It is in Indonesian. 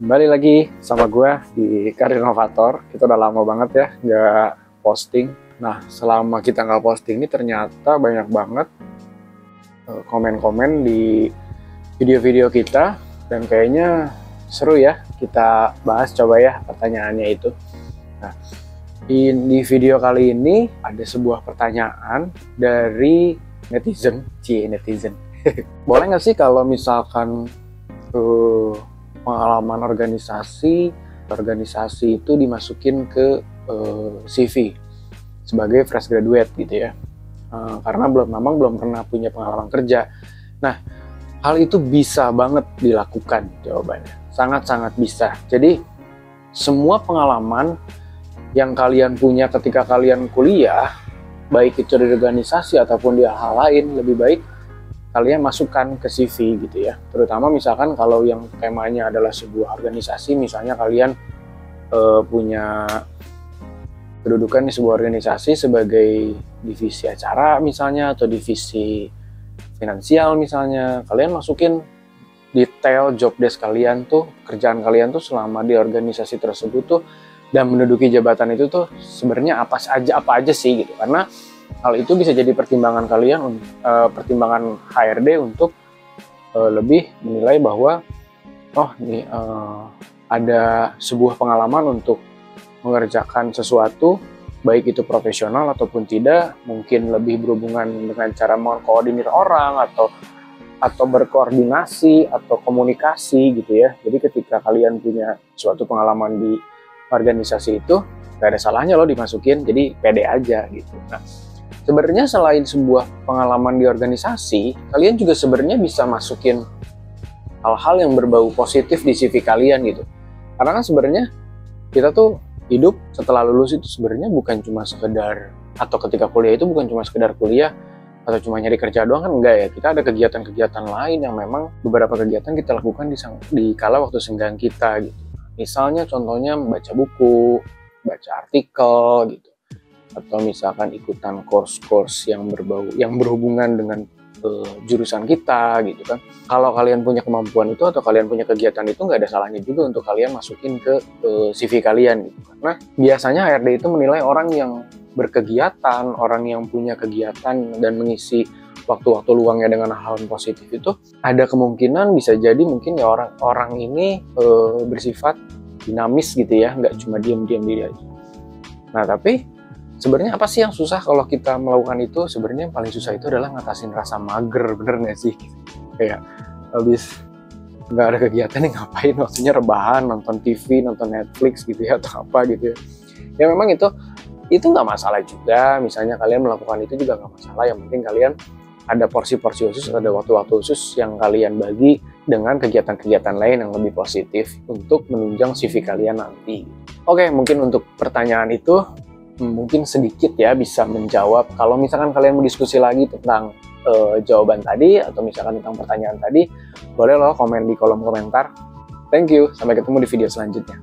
Kembali lagi sama gue di Karir Inovator. Kita udah lama banget ya nggak posting. Nah, selama kita nggak posting ini ternyata banyak banget komen-komen di video-video kita. Dan kayaknya seru ya kita bahas coba ya pertanyaannya itu. Nah, di video kali ini ada sebuah pertanyaan dari netizen. Boleh nggak sih kalau misalkan pengalaman organisasi itu dimasukin ke CV sebagai fresh graduate gitu ya, karena belum pernah punya pengalaman kerja. Nah, hal itu bisa banget dilakukan, jawabannya sangat-sangat bisa. Jadi semua pengalaman yang kalian punya ketika kalian kuliah, baik itu di organisasi ataupun di hal lain, lebih baik kalian masukkan ke CV gitu ya. Terutama misalkan kalau yang temanya adalah sebuah organisasi, misalnya kalian punya kedudukan di sebuah organisasi sebagai divisi acara misalnya, atau divisi finansial misalnya, kalian masukin detail job desk kalian tuh, kerjaan kalian tuh selama di organisasi tersebut tuh, dan menduduki jabatan itu tuh sebenarnya apa aja sih gitu. Karena hal itu bisa jadi pertimbangan kalian, pertimbangan HRD untuk lebih menilai bahwa ada sebuah pengalaman untuk mengerjakan sesuatu, baik itu profesional ataupun tidak, mungkin lebih berhubungan dengan cara mengkoordinir orang atau berkoordinasi atau komunikasi gitu ya. Jadi ketika kalian punya suatu pengalaman di organisasi itu, gak ada salahnya loh dimasukin, jadi pede aja gitu. Nah, sebenarnya selain sebuah pengalaman di organisasi, kalian juga sebenarnya bisa masukin hal-hal yang berbau positif di CV kalian gitu. Karena kan sebenarnya kita tuh hidup setelah lulus itu sebenarnya bukan cuma sekedar, atau ketika kuliah itu bukan cuma sekedar kuliah atau cuma nyari kerja doang, kan enggak ya. Kita ada kegiatan-kegiatan lain yang memang beberapa kegiatan kita lakukan di kala waktu senggang kita gitu. Misalnya contohnya membaca buku, baca artikel gitu, atau misalkan ikutan course-course yang berhubungan dengan jurusan kita gitu kan. Kalau kalian punya kemampuan itu atau kalian punya kegiatan itu, nggak ada salahnya juga untuk kalian masukin ke CV kalian gitu. Karena biasanya HRD itu menilai orang yang berkegiatan, orang yang punya kegiatan dan mengisi waktu-waktu luangnya dengan hal positif itu, ada kemungkinan bisa jadi mungkin ya orang ini bersifat dinamis gitu ya, nggak cuma diam-diam diri aja. Nah, tapi sebenarnya apa sih yang susah kalau kita melakukan itu? Sebenarnya yang paling susah itu adalah ngatasin rasa mager, bener nggak sih? Kayak habis nggak ada kegiatan nih, ngapain waktunya rebahan, nonton TV, nonton Netflix gitu ya, atau apa gitu ya. Ya memang itu nggak masalah juga, misalnya kalian melakukan itu juga nggak masalah. Yang penting kalian ada porsi-porsi khusus, ada waktu-waktu khusus yang kalian bagi dengan kegiatan-kegiatan lain yang lebih positif untuk menunjang CV kalian nanti. Oke, mungkin untuk pertanyaan itu mungkin sedikit ya bisa menjawab. Kalau misalkan kalian mau diskusi lagi tentang jawaban tadi, atau misalkan tentang pertanyaan tadi, boleh loh komen di kolom komentar. Thank you, sampai ketemu di video selanjutnya.